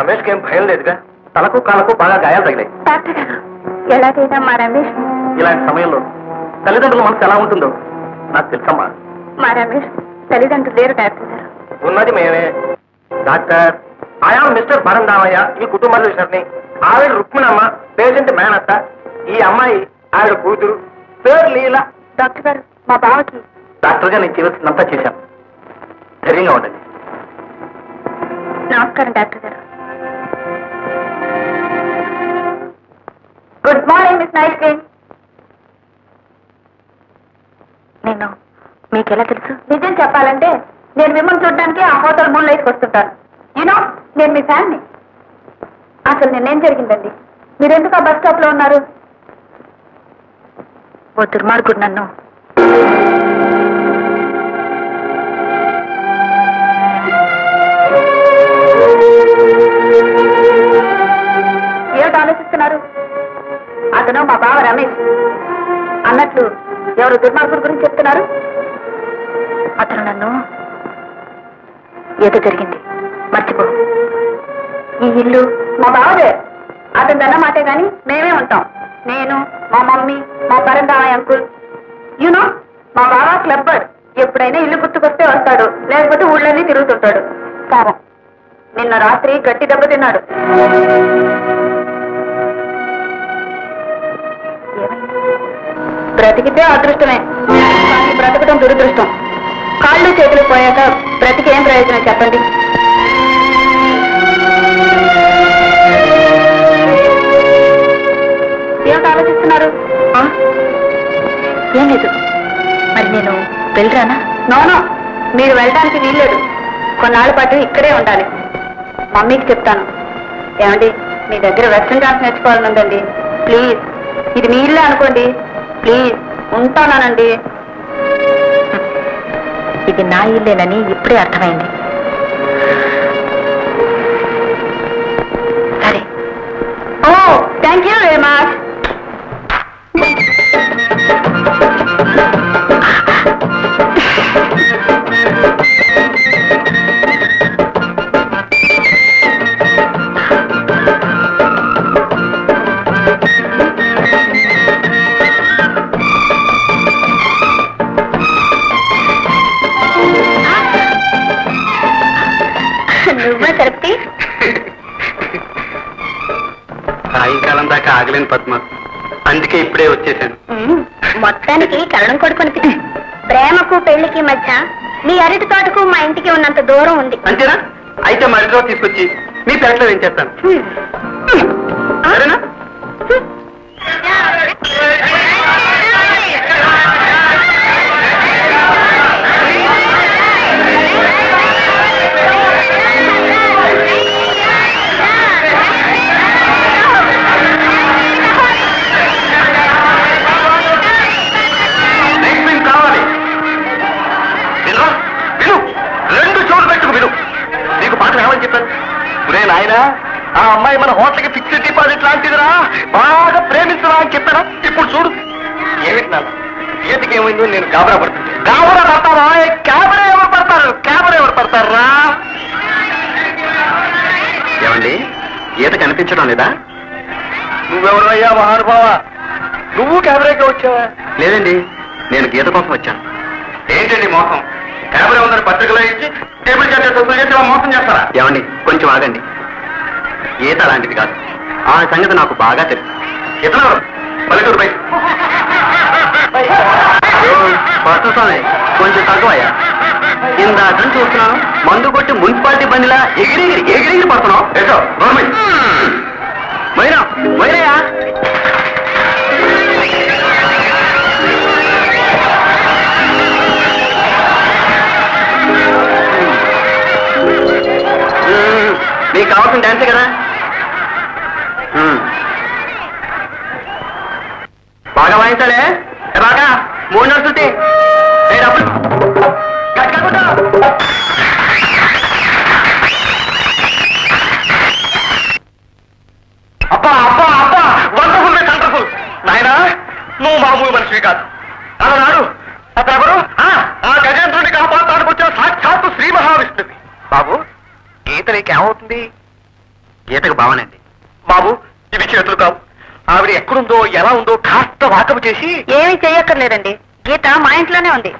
రమేష్కి ఏం భయం లేదుగా? తలకు కాలకు బాగా గాయాలు తగిలాయి. డాక్టర్ గారు, ఎలాగైనా మా రమేష్ ఇలాంటి సమయంలో తల్లిదండ్రుల మనసు ఎలా ఉంటుందో నాకు తెలుసమ్మా. మా రమేష్ తల్లిదండ్రులు లేరు డాక్టర్ గారు. ఉన్నది మేమే. డాక్టర్, ఆయా మిస్టర్ పరందామయ్య, ఈ కుటుంబ రిజిస్టర్ని. ఆవిడ రుక్మిణమ్మ, పేషెంట్ మేనత్త. ఈ అమ్మాయి ఆవిడ కూతురు, పేరు లీల. డాక్టర్ గారు, మా బావకి డాక్టర్గా నేను చేయవలసిందంతా చేశాను. ధైర్యంగా ఉండండి. నమస్కారం డాక్టర్ గారు. Good morning miss night. నేను మీకెలా తెలుసు? నిజం చెప్పాలంటే నేను మిమ్మల్ని చూడడానికి ఆ హోటల్ మూన్ లైట్కి వస్తుంటాను. యూనో, నేను మీ ఫ్యాన్ని. అసలు నిన్నేం జరిగిందండి? మీరెందుకు ఆ బస్ స్టాప్ లో ఉన్నారు? ఓ దుర్మార్గుడు నన్ను ఏమిటి ఆలోచిస్తున్నారు? అతను మా బావ రమేష్. అన్నట్లు ఎవరు దుర్మార్గుడి గురించి చెప్తున్నారు? అతను నన్ను ఏదో జరిగింది మర్చిపో. ఈ ఇల్లు మా బావదే. అతను అన్నమాటే గాని మేమే ఉంటాం. నేను, మా మమ్మీ, మా పరందామయ్య అంకుల్. యూనో, మా బావ క్లబ్బర్. ఎప్పుడైనా ఇల్లు గుర్తుకొస్తే వస్తాడు, లేకపోతే ఊళ్ళన్నీ తిరుగుతుంటాడు. పాపం నిన్న రాత్రి గట్టి దెబ్బ తిన్నాడు. బ్రతికితే అదృష్టమే, కానీ బ్రతకడం దురదృష్టం. కాళ్ళు చేతులు పోయాక బ్రతికి ఏం ప్రయోజనం చెప్పండి? ఏమిటి ఆలోచిస్తున్నారు? ఏం లేదు. మరి నేను వెళ్ళరానా? నోనో, మీరు వెళ్ళడానికి వీల్లేదు. కొన్నాళ్ళ పాటు ఇక్కడే ఉండాలి. మమ్మీకి చెప్తాను. ఏమండి, మీ దగ్గర వెస్ట్రన్ డాన్స్ నేర్చుకోవాలనుందండి. ప్లీజ్, ఇది మీ ఇల్లే అనుకోండి. ప్లీజ్, ఉంటానండి. ఇది నా ఇల్లేనని ఇప్పుడే అర్థమైంది. సరే. ఓ, థ్యాంక్ యూ వెరీ మచ్. సాయంకాలం దాకా ఆగలేను పద్మ, అందుకే ఇప్పుడే వచ్చేసాను. మొత్తానికి కరణం కొడుకునికి ప్రేమకు పెళ్లికి మధ్య మీ అరటి తోటకు మా ఇంటికి ఉన్నంత దూరం ఉంది. అంతేనా? అయితే మా అరటిలో తీసుకొచ్చి మీ పెరట్లో ఏం చేస్తాను. సరేనా? నాయన, ఆ అమ్మాయి మన హోటల్కి ఫిక్స్డ్ డిపాజిట్ లాంటిదిరా, బాగా ప్రేమించరా అని చెప్పారా? ఇప్పుడు చూడు ఏమిటి నా చేతికి ఏమైందో నేను గాబరా పడుతుంది. గాబరా పడతారా? క్యాబరే ఎవరు పడతారు? క్యాబరే ఎవరు పడతారా? ఏమండి, గీత కనిపించడం లేదా? నువ్వెవరయ్యా మహానుభావ? నువ్వు క్యాబరేగా వచ్చావా? లేదండి, నేను గీత కోసం వచ్చాను. ఏంటండి మోసం? క్యాబరే ఉందని పత్రికలో ఇచ్చి టేబుల్ చార్జెస్ వసూలు చేసి మోసం చేస్తారా? ఏమండి, కొంచెం ఆగండి. గీత అలాంటిది కాదు. ఆ సంగతి నాకు బాగా తెలుసు. ఇతను పల్లెటూరు బయట స్వామి కొంచెం తక్కువయ్యా. ఇందాక చూస్తున్నాను మందు కొట్టి మున్సిపాలిటీ బండిలా ఎగిరి పడుతున్నావు. ఏటో గవర్నమెంట్ మైనా మైనయా నీకు కావాల్సిన డాన్సే కదా. బాగా వాయించాలే బాగా 3 నడుస్తుంటే అబ్బా అబ్బా అబ్బా వండర్ఫుల్ వండర్ఫుల్. నాయనా నువ్వు మామూలు మనిషివి కాదు. అలనాడు అతను ఆ గజేంద్రుడిని కాపాడటానికి వచ్చిన సాక్షాత్తు శ్రీ మహావిష్ణువి. బాబు గీత నీకేమవుతుంది? గీతకు బావనండి. బాబు ఇవి చేతులు కావు. ఆవిడ ఎక్కడుందో ఎలా ఉందో కాస్త వాకపు చేసి. ఏమీ చెయ్యక్కర్లేదండి, గీత మా ఇంట్లోనే ఉంది.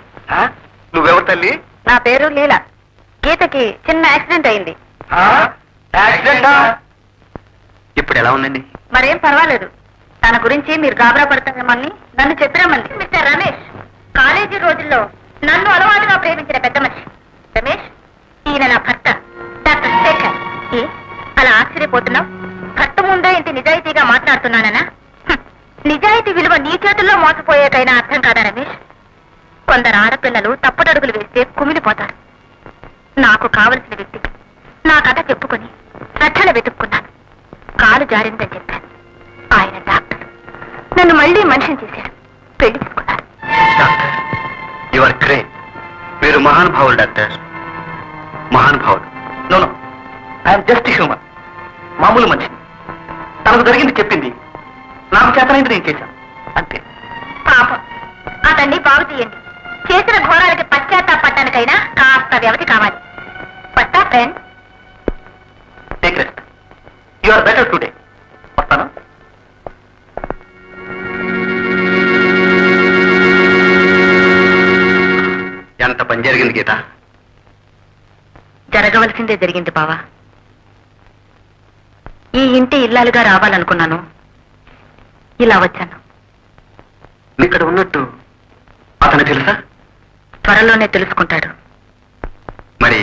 నువ్వెవరు తల్లి? నా పేరు లీలా. గీతకి చిన్న యాక్సిడెంట్ అయింది. యాక్సిడెంటా? ఇప్పుడు ఎలా ఉందండి? మరేం పర్వాలేదు. తన గురించి మీరు గాబరా పడతామని నన్ను చెప్పిరమ్మంది. మిస్టర్ రమేష్, కాలేజీ రోజుల్లో నన్ను అలవాటుగా ప్రేమించిన పెద్ద మనిషి రమేష్. ఈయన నా భర్త డాక్టర్ శేఖర్. అలా ఆశ్చర్యపోతున్నావు? భర్త ముందే ఇంటి నిజాయితీగా మాట్లాడుతున్నానన్నా? నిజాయితీ విలువ నీ చేతుల్లో మోసపోయేకైనా అర్థం కాదా రమేష్? కొందరు ఆడపిల్లలు తప్పుడడుగులు వేస్తే కుమిలిపోతారు. నాకు కావలసిన వ్యక్తికి నా కథ చెప్పుకొని రక్షణ వెతుక్కున్నాను. కాలు జారిందని చెప్పాను. ఆయన డాక్టర్ నన్ను మళ్ళీ మనిషిని చేశారు. పెళ్లి తీసుకున్నారు. Your great. మీరు మహానుభావులు డాక్టర్, మహానుభావులు. No no, I'm just human, మామూలు మనిషిని. తనకు జరిగింది చెప్పింది, నాకు చేతనైంది నేను చేశాను అంతే. పాపం అతన్ని బాగు తీయండి. చేసిన ఘోరాలకి పశ్చాత్తాపడటానికైనా కాస్త వ్యవధి కావాలి. పట్టా friend. Take rest. You are better today. వస్తాను. ఎంత పని జరిగింది గీత? జరగవలసిందే జరిగింది బావా. ఈ ఇంటి ఇల్లాలుగా రావాలనుకున్నాను, ఇలా వచ్చాను. ఇక్కడ ఉన్నట్టు అతను తెలుసా? త్వరలోనే తెలుసుకుంటాడు. మరి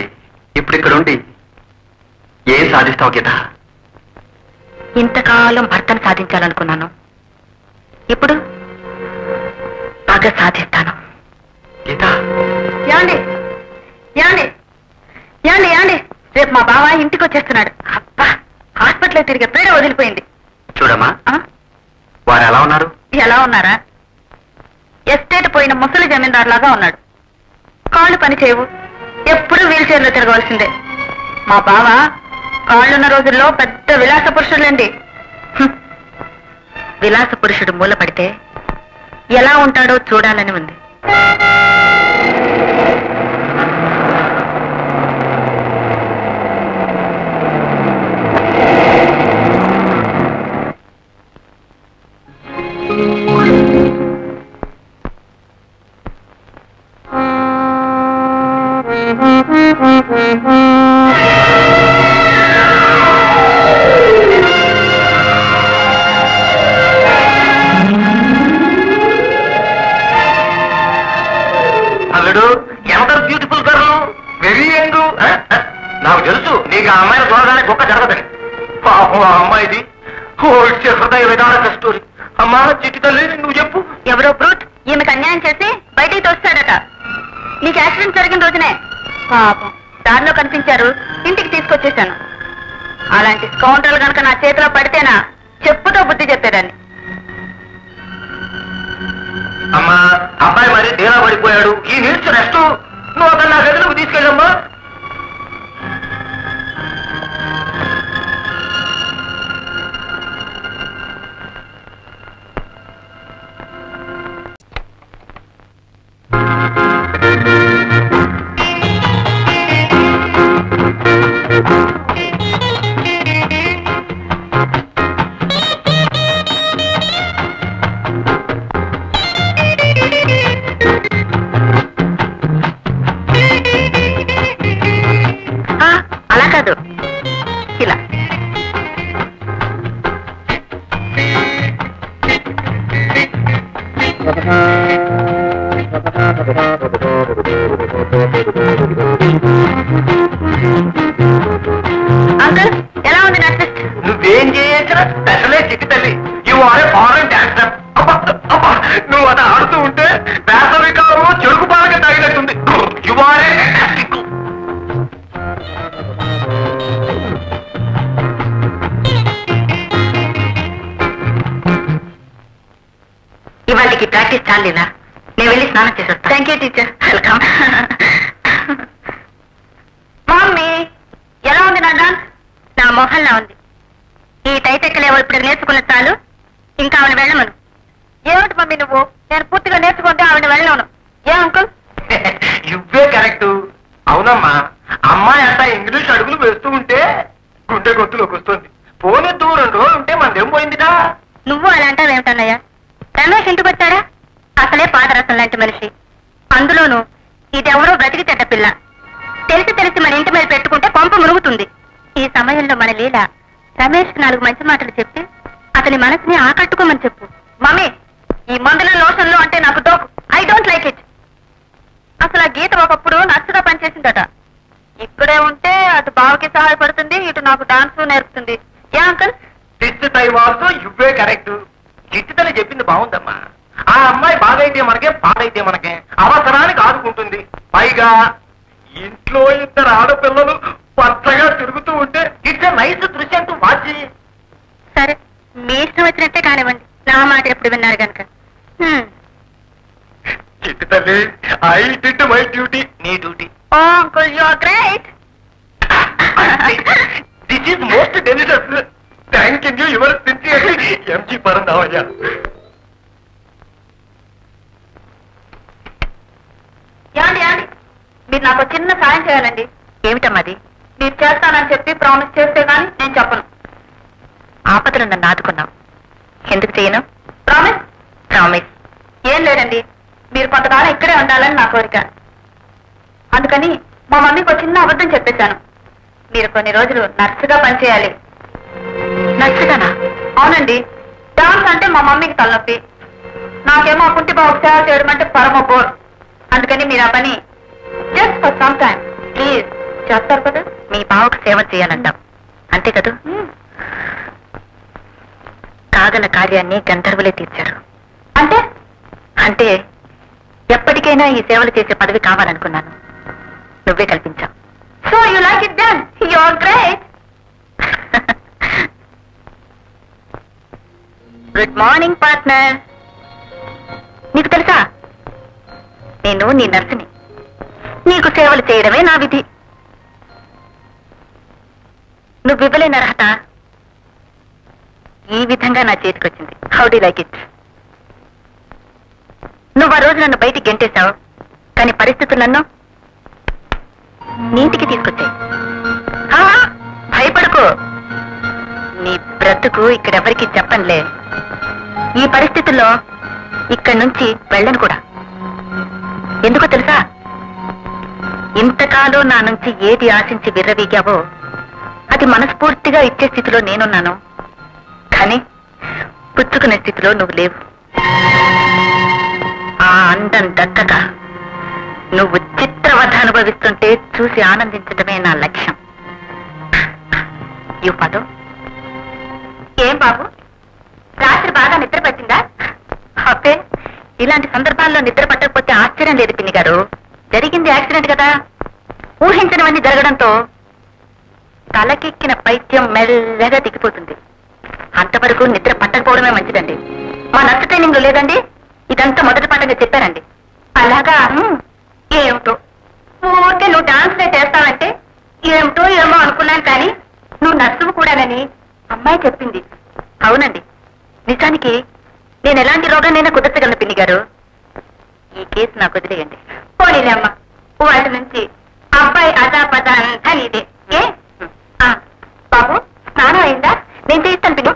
ఇప్పుడు ఇక్కడ ఉండి ఏం సాధిస్తావు గీత? ఇంతకాలం భర్తను సాధించాలనుకున్నాను, ఇప్పుడు పగ సాధిస్తాను. గీత ఏమండి ఏమండి ఏమండి ఏమండి, రేపు మా బావ ఇంటికి వచ్చేస్తున్నాడు. అబ్బా, హాస్పిటల్ తిరిగే పీడ వదిలిపోయింది. చూడమ్మా, వారు ఎలా ఉన్నారు? ఎలా ఉన్నారా? ఎస్టేట్ పోయిన ముసలి జమీందారులాగా ఉన్నాడు. కాళ్ళు పని చేయవు, ఎప్పుడూ వీల్ చైర్లో తిరగవలసిందే. మా బావ కాళ్ళున్న రోజుల్లో పెద్ద విలాస పురుషులండి. విలాస పురుషుడు మూల పడితే ఎలా ఉంటాడో చూడాలని ఉంది. అల్లుడు, ఎంత బ్యూటిఫుల్ గర్ల్, వెరీ యంగ్. నాకు తెలుసు నీకు ఆ అమ్మాయిని చూడగానే గొప్ప జరగదని. పాపం ఆ అమ్మాయిది ఓల్డ్ హృదయ విధానక స్టోరీ. అమ్మా చిట్టి తల్లి, నువ్వు చెప్పు. ఎవరో బ్రూట్ ఈమెకు అన్యాయం చేసి బయటికి తోస్తాడట. నీకు యాక్సిడెంట్ జరిగిన రోజునే పాపం దారిలో కనిపించారు, ఇంటికి తీసుకొచ్చేసాను. అలాంటి స్కౌంటర్లు కనుక నా చేతిలో పడితేనా చెప్పుతో బుద్ధి చెప్పేదాన్ని. అమ్మా, అబ్బాయి మరి డేలా పడిపోయాడు. ఈ నీడ్స్ రెస్ట్. నువ్వు అతను నా గదిలోకి తీసుకెళ్ళమ్మా. అలా కాదు, ఇలా. అంకుల్ ఎలా ఉంది నర్స్? నువ్వేం చేసిన స్పెషలే చిట్టి తల్లి. You are a foreign dancer. నువ్వు అది ఆడుతూ ఉంటే వేసవి కాలంలో చెరుకు బాగా తాగినట్టుంది. You are a fantastic. ఇవాళకి ప్రాక్టీస్ చాలేదా? నేను వెళ్ళి స్నానం చేసి వస్తాను. Thank you teacher. Welcome. Mummy ఎలా ఉంది నా డాన్స్? నా మొహల్లా ఉంది. ఈ తైతెక్కలేవో ఇప్పుడు నేర్చుకున్న చాలు, ఇంకా ఆవిడ వెళ్ళమను. ఏమిటి మమ్మీ నువ్వు? నేను పూర్తిగా నేర్చుకుంటే ఆవిడ వెళ్ళను. ఏ అంకుల్? ఇవ్వే కరెక్ట్. అవునమ్మా, అమ్మాయి అంతా ఇంగ్లీష్ అడుగులు వేస్తూ ఉంటే గుండె గొంతులోకి వస్తుంది. పోనెత్తు 2 రోజులు ఉంటే మనదేం పోయిందిగా. నువ్వు అలా అంటావు ఏమిటన్నయ్యా? రమేష్ ఇంటికి వచ్చాడా? అసలే పాదరసం లాంటి మనిషి. అందులోనూ ఇదెవరో బ్రతికి చెడ్డ పిల్ల. తెలిసి తెలిసి మన ఇంటి మీద పెట్టుకుంటే కొంప మురుగుతుంది. ఈ సమయంలో మన లీల రమేష్ 4 మంచి మాటలు చెప్పి అతని మనసుని ఆకట్టుకోమని చెప్పు. మమ్మీ, ఈ మందుల లోషన్లు అంటే నాకు డోకు. I don't like it. అసలు ఆ గీత ఒకప్పుడు నర్సుగా పనిచేసిందట. ఇక్కడే ఉంటే అటు బావకి సహాయపడుతుంది, ఇటు నాకు డాన్స్ నేర్పుతుంది. ఏ అంకుల్? ఇవ్వే కరెక్ట్. చిట్టితల్లి చెప్పింది బాగుందమ్మా. ఆ అమ్మాయి బాగైతే మనకే, పాడైతే మనకే. అవసరానికి ఆదుకుంటుంది. పైగా ఇంట్లో 2 ఆడపిల్లలు పచ్చగా తిరుగుతూ ఉంటే ఇట్స్ ఎ నైస్ దృశ్యం టు వాచ్. సరే, మీ ఇష్టం వచ్చినట్టే కానివ్వండి. నా మాట ఎప్పుడు విన్నారు కనుక. చిట్టితల్లి, ఐ డిడ్ మై డ్యూటీ. నీ duty. Oh uncle, you are great. This is most delicious. Thank you your sincerely MG Parandhamayya. ఏమండి ఏమండి, మీరు నాకు చిన్న సాయం చేయాలండి. ఏమిటమ్మది? మీరు చేస్తానని చెప్పి ప్రామిస్ చేస్తే గానీ నేను చెప్పను. ఆపదలు నన్ను ఆదుకున్నావు, ఎందుకు చేయను? ప్రామిస్. ప్రామిస్ ఏం లేదండి, మీరు కొంతకాలం ఇక్కడే ఉండాలని నా కోరిక. అందుకని మా మమ్మీకి చిన్న అబద్ధం చెప్పేశాను. మీరు కొన్ని రోజులు నర్సుగా పనిచేయాలి. నర్సుగానా? అవునండి. డాన్స్ అంటే మా మమ్మీకి తలనొప్పి, నాకేమో కుంటి బాబుకి సేవ చేయడం అంటే పరమ బోర్. అందుకని మీరు ఆ పని just for some time please చేస్తారు కదా. మీ బావకు సేవ చేయాలంటాం, అంతే కదా? కాగల కార్యాన్ని గంధర్వులే తీర్చారు. అంటే అంటే ఎప్పటికైనా ఈ సేవలు చేసే పదవి కావాలనుకున్నాను, నువ్వే కల్పించావు. So you like it then? You are great. Good morning partner. నీకు తెలుసా, నేను నీ నర్సుని. నీకు సేవలు చేయడమే నా విధి. నువ్వు ఇవ్వలేని అర్హత ఈ విధంగా నా చేతికొచ్చింది. How do like it? నువ్వు ఆ రోజు నన్ను బయటికి గెంటేశావు, కానీ పరిస్థితులు నన్ను నీటికి తీసుకొచ్చాయి. భయపడుకో, నీ బ్రతుకు ఇక్కడెవరికి చెప్పనులే. ఈ పరిస్థితుల్లో ఇక్కడి నుంచి వెళ్ళను కూడా. ఎందుకో తెలుసా, ఇంతకాలం నా నుంచి ఏది ఆశించి విర్రవీగావో అది మనస్ఫూర్తిగా ఇచ్చే స్థితిలో నేనున్నాను, కానీ పుచ్చుకునే స్థితిలో నువ్వు లేవు. ఆ అందం దక్కక నువ్వు చిత్రవధ అనుభవిస్తుంటే చూసి ఆనందించడమే నా లక్ష్యం. యూ పదో. ఏం బాబు, రాత్రి బాగా నిద్ర పట్టిందా? అబ్బే, ఇలాంటి సందర్భాల్లో నిద్ర పట్టకపోతే ఆశ్చర్యం లేదు పిన్ని గారు. జరిగింది యాక్సిడెంట్ కదా, ఊహించినవన్నీ జరగడంతో తలకెక్కిన పైత్యం మెల్లగా దిగిపోతుంది. అంతవరకు నిద్ర పట్టకపోవడమే మంచిదండి. మా నర్సు ట్రైనింగ్ లో లేదండి, ఇదంతా మొదటి పాఠంగా చెప్పారండి. అలాగా? ఏమిటో ఊరికే నువ్వు డాన్స్ చేస్తావంటే ఏమిటో ఏమో అనుకున్నాను, కానీ నువ్వు నర్సువు కూడానని అమ్మాయి చెప్పింది. అవునండి, నిజానికి నేను ఎలాంటి రోగాన్నైనా కుదర్చగలను పిన్ని గారు. ఈ కేసు నాకు వదిలేయండి. పోనీలే అమ్మ, వాటి నుంచి అబ్బాయి అదాపద అంతా నీదే. ఏ బాబు, స్నానం అయిందా? నేను చేయిస్తాను పిల్లు.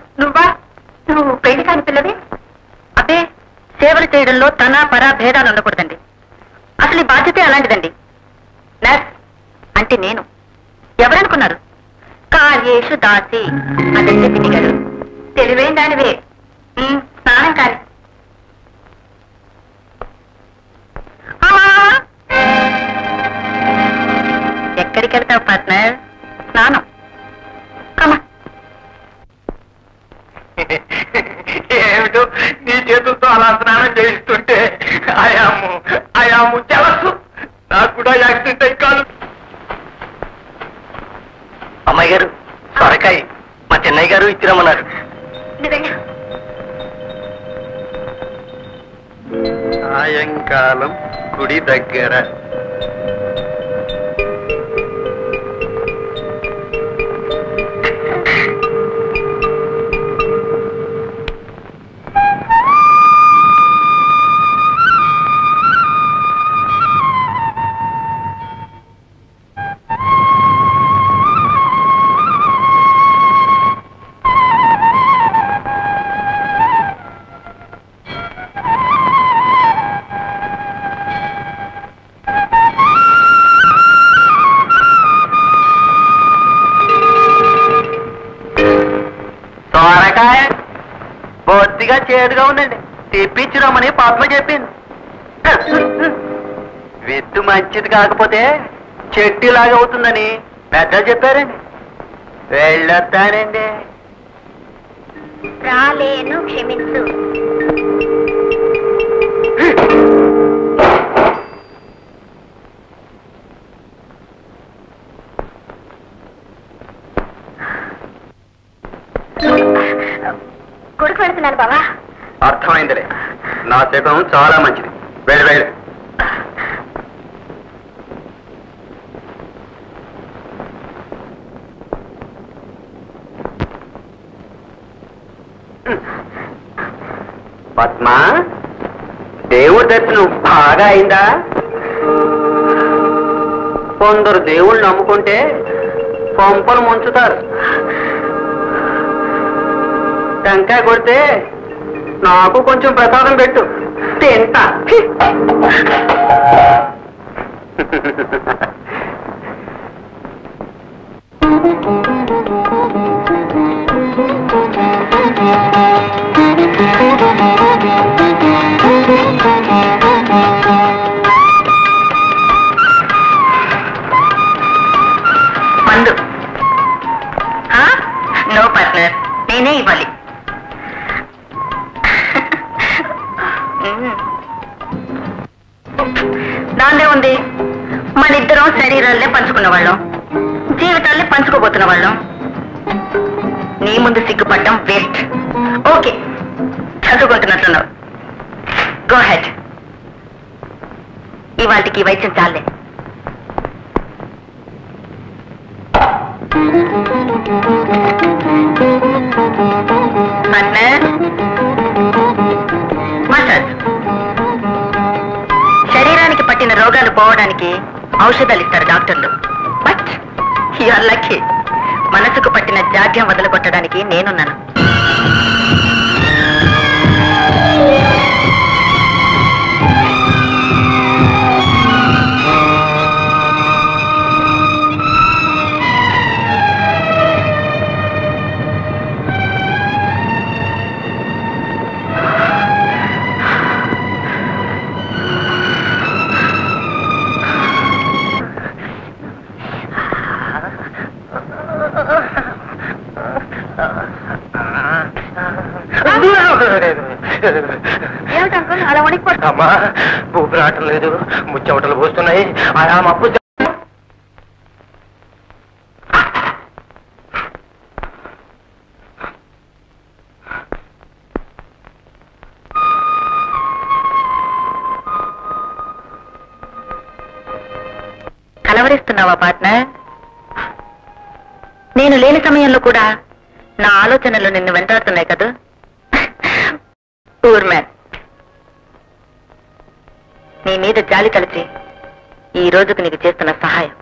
నువ్వు పెళ్లి కాని పిల్లవి. అబ్బే, సేవలు చేయడంలో తన పరా భేదాలు ఉండకూడదండి. అసలు ఈ బాధ్యతే అలాంటిదండి. నర్స్ అంటే నేను ఎవరనుకున్నారు? కార్యేషు దాసి అదంటే పిన్ని గారు. తెలివైన దానివే. స్నానం కాని. ఎక్కడికి ఎక్కడికి వెళ్తావు పార్ట్నర్? స్నానం. కమా. ఏమిటో నీ చేతులతో అలా స్నానం చేయిస్తుంటే అయాము చెలసు. నాకు కూడా యాక్సిడెంట్ అయి కాదు. అమ్మాయి గారు సొరకాయ మా చెన్నయ్య గారు ఇచ్చిరమ్మన్నారు. సాయంకాలం గుడి దగ్గర బొత్తిగా చేదుగా ఉందండి, తెప్పించురమ్మని పద్మ చెప్పింది. విత్తు మంచిది కాకపోతే చెట్టులాగా అవుతుందని పెద్దలు చెప్పారండి. వెళ్ళొస్తానండి. రాలేను, క్షమించు. గుడికి వెళ్తున్నాను బావా. అర్థమైందిలే, నా శకం చాలా మంచిది. వెళ్ళి వెళ్ళి. పద్మ, దేవుడి దర్శనం బాగా అయిందా? కొందరు దేవుళ్ళు నమ్ముకుంటే కొంపలు ముంచుతారు. టెంకాయ కొడితే నాకు కొంచెం ప్రసాదం పెట్టు, తింటా. మందు నో పార్ట్నర్, నేనే ఇవ్వాలి. దాన్నే ఉంది, మన ఇద్దరం శరీరాలనే పంచుకున్న వాళ్ళం, జీవితాల్ని పంచుకోబోతున్న వాళ్ళం. నీ ముందు సిగ్గుపడ్డం వేస్ట్. ఓకే, చదువుకుంటున్నట్లున్నావు. Go ahead. ఇవాళకి వైద్యం చాలే. Partner, massage. శరీరానికి పట్టిన రోగాలు పోవడానికి ఔషధాలు ఇస్తారు డాక్టర్లు. బట్ యు ఆర్ లక్కీ, మనసుకు పట్టిన జాడ్యం వదలగొట్టడానికి నేనున్నాను. అలా వణికిపోతా. అమ్మా, ఊపిరి రావటం లేదు, ముచ్చమటలు పోస్తున్నాయి. అలా మప్పు. కలవరిస్తున్నావా పార్ట్నర్? నేను లేని సమయంలో కూడా నా ఆలోచనలు నిన్ను వెంటాడుతున్నాయి కదా. పూర్ మ్యాన్, నీ మీద జాలి కలిసి ఈ రోజుకు నీకు చేస్తున్న సహాయం.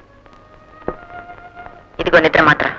ఇదిగో నిద్ర మాత్రం.